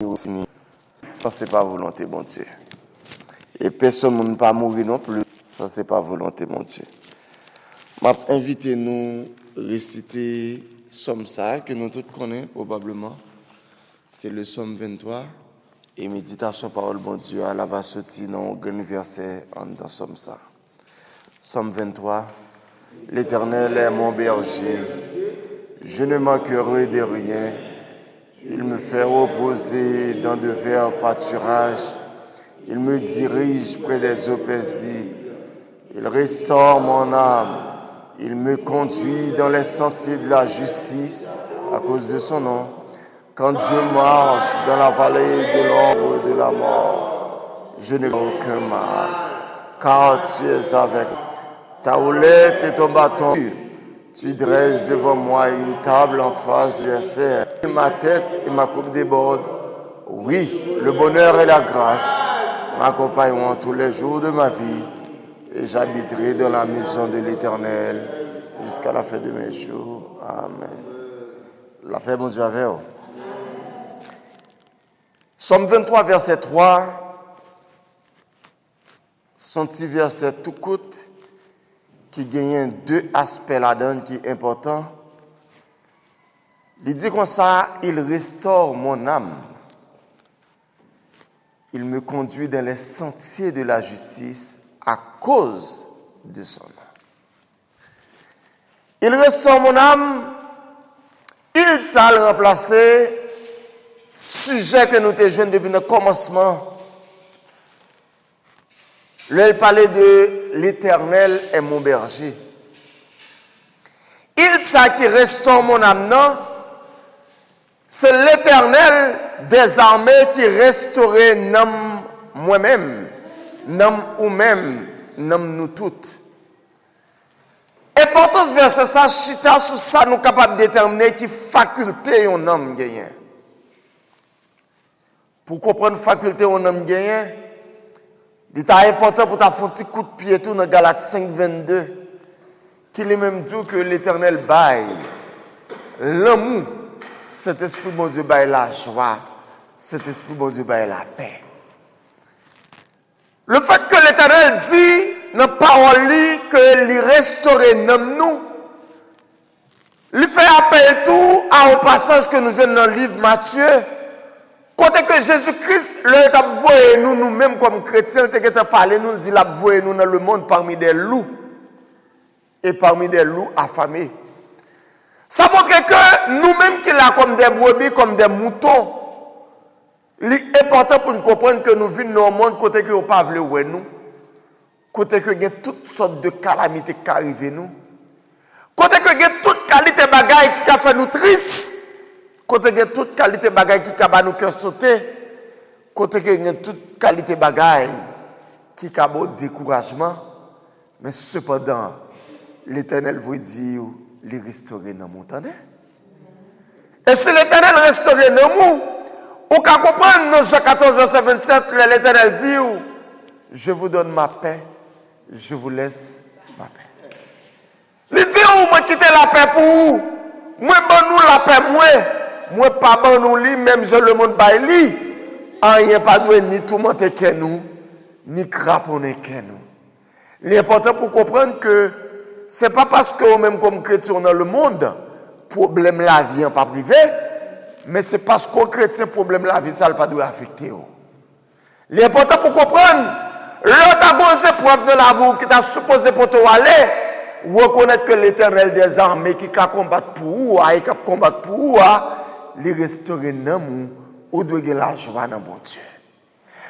Ça, c'est pas volonté, mon Dieu. Et personne ne pas mourir non plus. Ça, c'est pas volonté, mon Dieu. M'a invité nous réciter Somme ça que nous tous connaissons probablement. C'est le Somme 23. Et méditation parole, bon Dieu, à la va sortir dans un verset dans Somme ça. Somme 23. L'Éternel est mon berger. Je ne manquerai de rien. Il me fait reposer dans de verts pâturages. Il me dirige près des eaux paisibles. Il restaure mon âme. Il me conduit dans les sentiers de la justice à cause de son nom. Quand je marche dans la vallée de l'ombre de la mort, je n'ai aucun mal, car tu es avec moi. Ta houlette et ton bâton, tu dresses devant moi une table en face du verset. Ma tête et ma coupe débordent. Oui, le bonheur et la grâce m'accompagneront tous les jours de ma vie et j'habiterai dans la maison de l'Éternel jusqu'à la fin de mes jours. Amen. La paix, mon Dieu, avec vous. Somme 23, verset 3. Son petit verset tout court qui gagne deux aspects là-dedans qui est important. Il dit comme ça, il restaure mon âme. Il me conduit dans les sentiers de la justice à cause de son nom. Il restaure mon âme. Il s'est remplacé. Sujet que nous te jeunes depuis le commencement. Là, il parlait de l'Éternel est mon berger. Il s'est qui restaure mon âme, non? C'est l'Éternel des armées qui restaurait moi-même, ou même, nous toutes. Et pourtant, ce verset, ça, chita sur ça, nous capables de déterminer qui faculté un homme gagne. Pour comprendre faculté un homme gagne, il est important pour ta faire un petit coup de pied tout dans Galates 5, 22, qu'il est même dit que l'Éternel baille l'amour. Cet esprit, bon Dieu, baille la joie. Cet esprit, bon Dieu, baille la paix. Le fait que l'Éternel dit dans la parole que il restaure nous, il fait appel tout à un passage que nous avons dans le livre Matthieu. Côté que Jésus-Christ, le t'a voyé nous-mêmes comme chrétiens, il t'a parlé, nous dit, l'a voyé nous dans le monde parmi des loups. Et parmi des loups affamés. Ça montre que nous-mêmes qui là comme des brebis, comme des moutons, il est important pour nous comprendre que nous vivons dans un monde côté que nous ne pouvons pas voir nous. Côté que il y a toutes sortes de calamités qui arrivent nous. Côté que il y a toute qualité de bagaille qui a fait nous tristes. Côté que il y a toute qualité de bagaille qui a fait nous cœur sauter. Côté que il y a toute qualité de bagaille qui a fait découragement. Mais cependant, l'Éternel vous dit, les restaurer dans mon temps. Et si l'Éternel restaure dans nous, ou qu'à comprendre dans Jean 14, verset 27, l'Éternel dit, je vous donne ma paix, je vous laisse ma paix. Il dit, moi quitter la paix pour vous, moi bon nous la paix, moi pas bon nous li, même je le monde bail li, rien pas doué ni tout monter que nous, ni craponner que nous. L'important pour comprendre que c'est pas parce que nous-mêmes comme chrétiens dans le monde, problème la vie n'est pas privé, mais c'est parce qu'aux chrétiens, problème la vie, ça ne pas doit affecter. L'important pour comprendre, l'autre bonne épreuve de la vie qui t'a supposé pour toi aller, reconnaître que l'Éternel des armées qui a combattre pour vous, et qui a combattre pour vous, les restaurer dans nous, ou doit gagner la joie dans mon Dieu.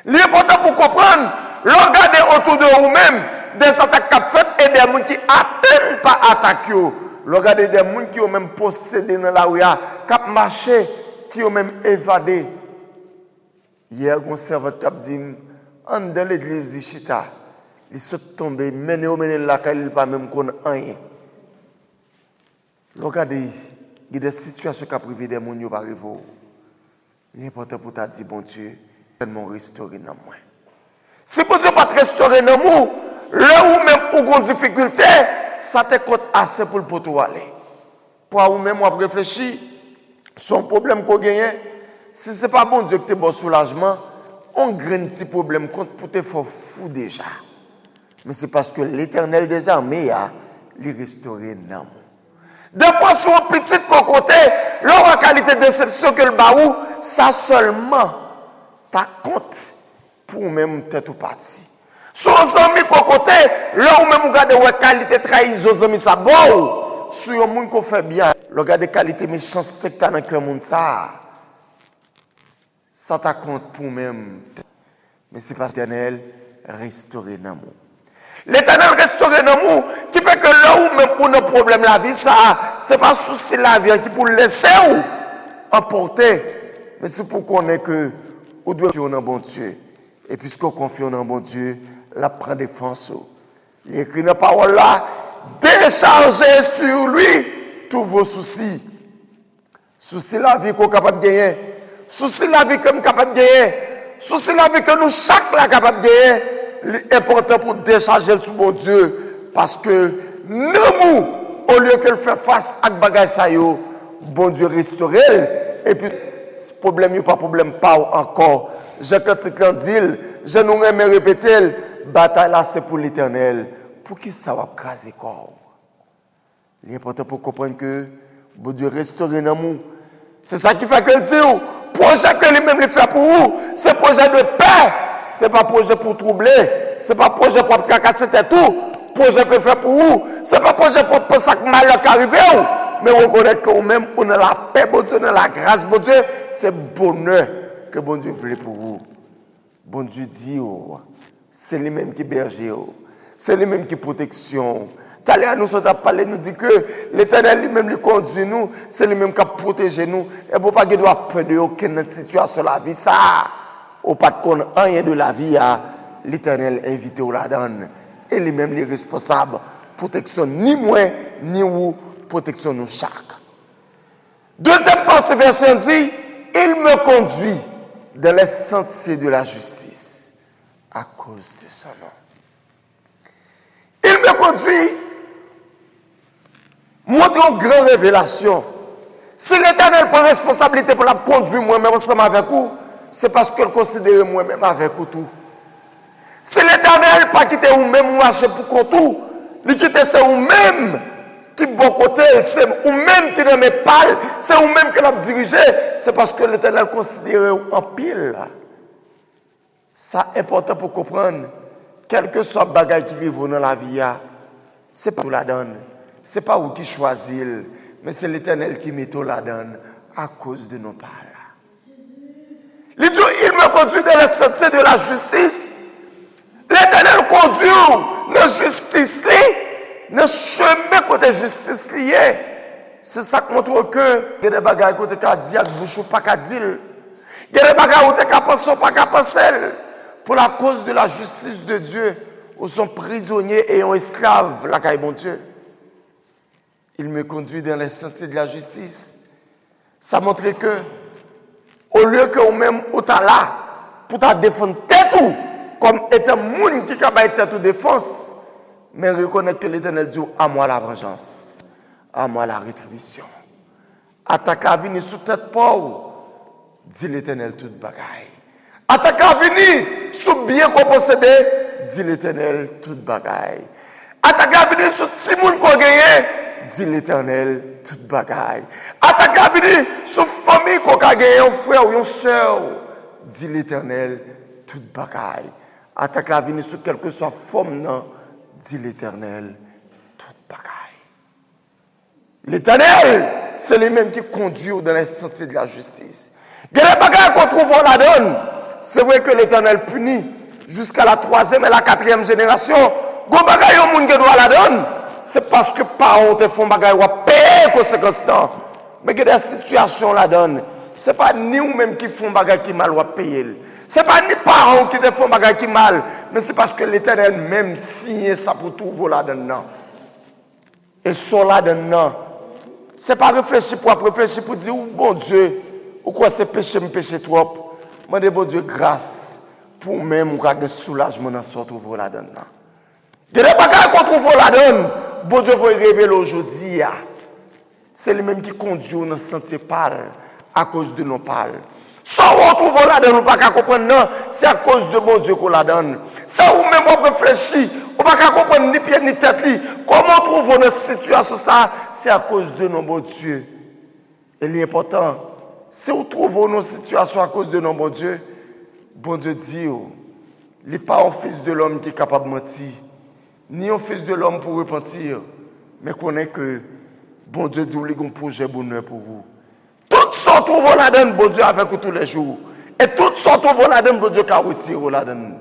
L'important pour comprendre, regardez autour de vous-même, des attaques qui faites et des gens qui à peine pas attaquent. Regardez des gens qui ont même possédé dans la rue, qui ont marché, qui ont même évadé. Hier, un serviteur a dit, dans l'église de Chita, ils sont tombés, mené là, il ne pas même connaître rien. Regardez, il y a des situations qui ont privé des gens qui pas arrivé. L'important pour ta dire, bon Dieu, tellement restaurer dans moi. Si bon Dieu pas te restaurer dans moi, là où même pour une difficulté, ça te coûte assez pour le aller. Pour vous même réfléchir, son problème qu'on gagne, si ce n'est pas bon Dieu que tu es bon soulagement, on a un petit problème pour te faire fou déjà. Mais c'est parce que l'Éternel des armées a restauré l'amour. Des fois, sur un petit cocoté, leur qualité de déception que le baou, ça seulement, ta compte pour même tête ou parti. Sur un ami cocoté, là où même vous regardez la qualité trahison, aux amis, ça bon. Sur un monde qui fait bien, regardez la qualité méchanceté que tu as dans le monde, ça t'a compte pour même. Mais c'est pas l'Éternel restaurer l'amour. L'Éternel restaure l'amour qui fait que là où même pour nos problèmes la vie, ça, c'est pas souci la vie qui pour laisser ou emporter, mais c'est pour qu'on ait que on doit confier en bon Dieu. Et puisqu'on confie en bon Dieu, la prend défense. Il écrit dans la parole là, déchargez sur lui tous vos soucis. Soucis la vie qu'on est capable de gagner. Soucis la vie qu'on est capable de gagner. Soucis la vie que nous chaque là capable de gagner. L'important pour décharger sur mon Dieu. Parce que nous, au lieu qu'elle fait face à bagay sa yo, bon Dieu restaure. Et puis, ce problème n'est pas problème pas encore. Je quand dit, je nous aime répéter, bataille là c'est pour l'Éternel. Pour qui ça va craser corps? L'important pour comprendre que bon Dieu restaure l'amour. C'est ça qui fait que le dit, projet que lui-même le fait pour vous, c'est projet de paix. Ce n'est pas projet pour troubler. Ce n'est pas projet pour tracasser tout. Projet que fait pour vous. Ce n'est pas projet pour penser que malheur qui arrive. Mais on reconnaît que nous-mêmes, on a la paix, bon Dieu, on a la grâce, bon Dieu. C'est bonheur que bon Dieu voulait pour vous. Bon Dieu dit, c'est lui-même qui berger. C'est lui-même qui protection. T'allez à nous, ça t'a parlé, nous dit que l'Éternel lui-même lui conduit nous. C'est lui-même qui a protégé nous. Et pour pas qu'il doit peur de aucune situation de la vie, ça. Ou pas de connaître rien de la vie, l'Éternel invité au la donne. Et lui-même les responsables. Protection ni moi, ni vous, protection nous chaque. Deuxième partie, verset dit, il me conduit dans les sentiers de la justice à cause de son nom. Il me conduit, montre une grande révélation. Si l'Éternel prend responsabilité pour la conduire moi-même ensemble avec vous, c'est parce qu'elle considère moi-même avec vous tout. Si l'Éternel pas quitter vous-même marcher pour tout, il quitte c'est vous-même qui bon côté, c'est vous-même qui ne met pas, c'est vous-même qui l'a dirigé, c'est parce que l'Éternel considère en pile. Ça est important pour comprendre, quel que soit le bagage qui arrive dans la vie, c'est pas vous la donne, c'est pas vous qui choisit, mais c'est l'Éternel qui met tout la donne à cause de nos parents. Il me conduit dans les sentiers de la justice. L'Éternel conduit dans la justice, dans le chemin côté justice lié. C'est ça qui montre que il y a des bagages côté qu'a dit avec bouche ou pas qu'à dire. Il y a des bagages où tu n'as pas pensé ou pas qu'à penser. Pour la cause de la justice de Dieu, où sont prisonniers et esclaves, la caille bon Dieu. Il me conduit dans les sentiers de la justice. Ça montre que au lieu que vous-même, vous êtes là pour te défendre tête ou, comme étant monde qui a tête ou défense, mais reconnaître que l'Éternel dit à moi la vengeance, à moi la rétribution. Attaque à venir sous tête pauvre, dit l'Éternel toute bagaille. Attaque à venir sous bien qu'on possède, dit l'Éternel toute bagaille. Attaque à venir sous petit monde qu'on gagne, dit l'Éternel toute bagaille. Attaque à venir sur famille qu'on a gagné, un frère ou une soeur, dit l'Éternel toute bagaille. Attaque à venir sur quelque soit forme, non, dit l'Éternel toute bagaille. L'Éternel, c'est lui-même qui conduit dans les sentiers de la justice. Il y a des bagailles qu'on trouve en la donne. C'est vrai que l'Éternel punit jusqu'à la 3e et la 4e génération. Gon bagaille au monde qui doit la donne. C'est parce que parents te font bagaille ou payer conséquences. Mais il y a des situations la donne. Ce n'est pas ni vous-même qui font bagaille qui mal ou payer. Ce n'est pas ni parents qui te font bagaille qui mal. Mais c'est parce que l'Éternel même signe ça pour trouver la donne. Et sur la donne. Ce n'est pas réfléchir pour réfléchir pour dire, oh, bon Dieu, ou quoi c'est péché, me péché trop. Je demande bon Dieu grâce pour même ou de soulagement dans ce trouver la donne. Il y a des bagages qu'on trouve la donne. Bon Dieu va révéler aujourd'hui. C'est lui-même qui conduit dans le sentier parle à cause de nos parles. Ça, on trouve là-dedans, on pas comprendre, non, c'est à cause de mon Dieu qu'on la donne. Ça, ou même on réfléchit, on ne peut pas comprendre ni pied ni tête. Comment trouvons notre situation ça? C'est à cause de nos bon Dieu. Et l'important, si on trouve nos situations à cause de nos bon Dieu dit, il n'est pas un fils de l'homme qui est capable de mentir, ni un fils de l'homme pour repentir, mais qu'on est que bon Dieu dit, il y a un projet bonheur pour vous. Toutes sont trouvées là-dedans, bon Dieu, avec vous tous les jours. Et toutes sont trouvées là-dedans, bon Dieu, qui a retiré là-dedans.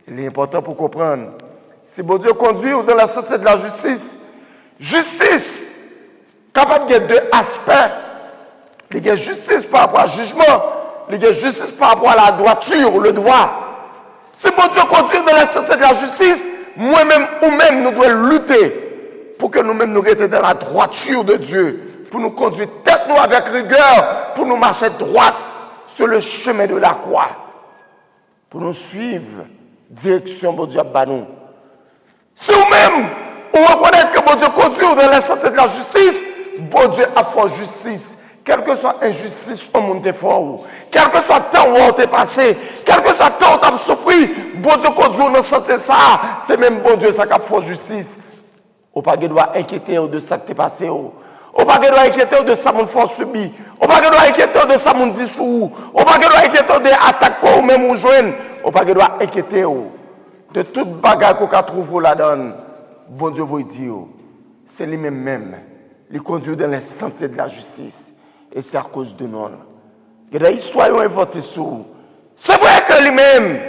Il est important pour comprendre. Si bon Dieu conduit dans la santé de la justice, capable de deux aspects. Il y a justice par rapport au jugement, il y a justice par rapport à la droiture, le droit. Si bon Dieu conduit dans la santé de la justice, moi-même ou même, nous devons lutter pour que nous-mêmes nous restions dans la droiture de Dieu, pour nous conduire tête nous avec rigueur, pour nous marcher droit sur le chemin de la croix, pour nous suivre direction bon Dieu à nous. Si nous-mêmes, on reconnaît que bon Dieu conduit dans la santé de la justice, bon Dieu a fait justice. Quelle que soit injustice au monde fort, quel que soit le temps où on est passé, quel que soit le temps où on a souffert, bon Dieu conduit dans santé ça, c'est même bon Dieu ça qui a fait justice. On ne doit pas inquiéter de ça qui est passé. On ne doit pas inquiéter de ça qu'on a subi. On ne doit pas inquiéter de ça qu'on dit sous. On ne doit pas inquiéter de l'attaque ou même ou joindre. On ne doit pas inquiéter de toute bagarre qu'on a trouvé là-dedans. Bon Dieu vous dit, c'est lui-même, il conduit dans les sentiers de la justice. Et c'est à cause de nous. Il y a des histoires qui ont inventé ça. C'est vrai que lui-même,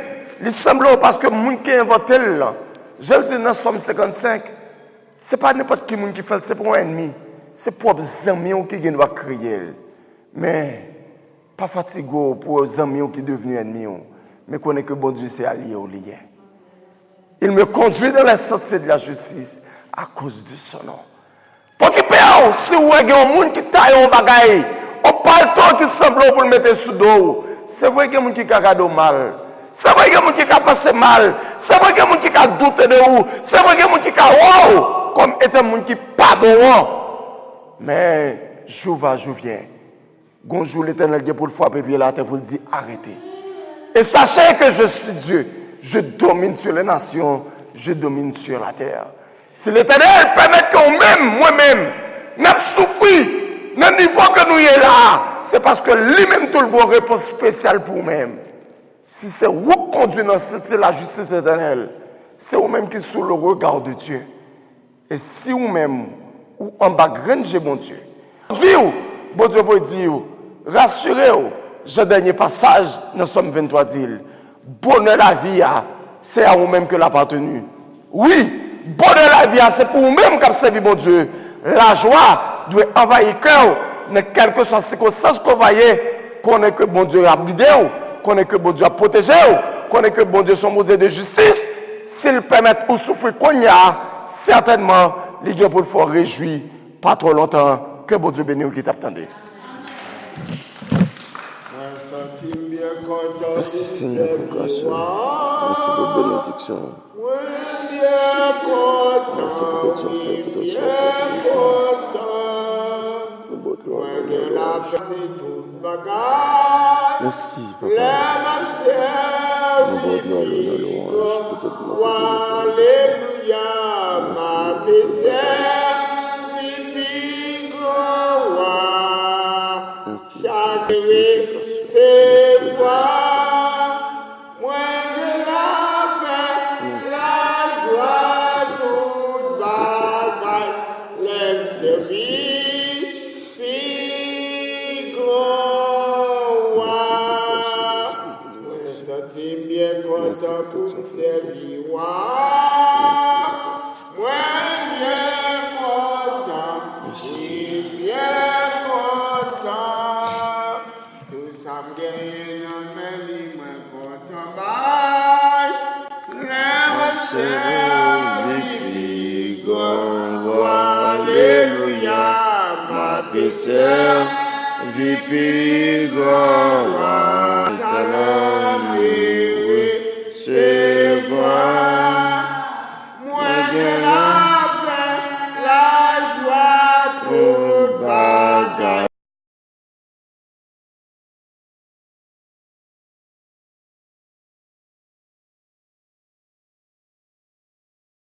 il semble parce que les gens qui ont inventé là, je le dis dans Somme 55, ce n'est pas n'importe qui qui fait, c'est pour un ennemi. C'est pour les amis qui doivent crier. Mais pas fatigué pour les amis qui sont devenus ennemis. Mais qu'on est que bon Dieu c'est allié au lien. Il me conduit dans la sortie de la justice à cause de son nom. Pour qu'il paye, si vous avez un monde qui taille un bagaille, on parle tant qui semble pour le mettre sous dos. C'est vrai qu'il y a un monde qui a gardé mal. C'est vrai qu'il y a un monde qui a passé mal. C'est vrai qu'il y a un monde qui a douté de vous. C'est vrai qu'il y a un monde qui a wow, comme étant un monde qui pardonne. Mais jour va, jour vient. Bonjour l'Éternel pour le frapper puis la terre pour le dire arrêtez. Et sachez que je suis Dieu. Je domine sur les nations. Je domine sur la terre. Si l'Éternel permet qu'on même, moi-même, n'a souffert, dans le niveau que nous y est là, c'est parce que lui-même tout le bon réponse spéciale pour nous-mêmes. Si c'est vous qui conduisez dans la justice éternelle, c'est vous-même qui sous le regard de Dieu. Et si vous-même, ou en bas granger mon Dieu, bon Dieu vous dit, rassurez-vous, j'ai dernier passage dans Somme 23 dit, bonheur la vie, c'est à vous-même que l'appartenu. Oui, bonheur la vie, c'est pour vous-même qui servi mon Dieu. La joie doit envahir le cœur, dans quelque soit circonstance qu'on voyait, qu'on est que bon Dieu a guidé, qu'on est que bon Dieu a protégé, qu'on est que bon Dieu son Dieu de justice. S'il permet de souffrir qu'on y a, certainement, il y a pour le faire réjouir, pas trop longtemps, que bon Dieu bénisse qui t'attendait. Merci Seigneur pour grâce. Merci pour bénédiction. Merci pour tout ce que tu as fait, pour tout ce que tu as fait. Merci Papa. Nous avons gloire et louange pour tout le monde. Alléluia. Vipi, gloire,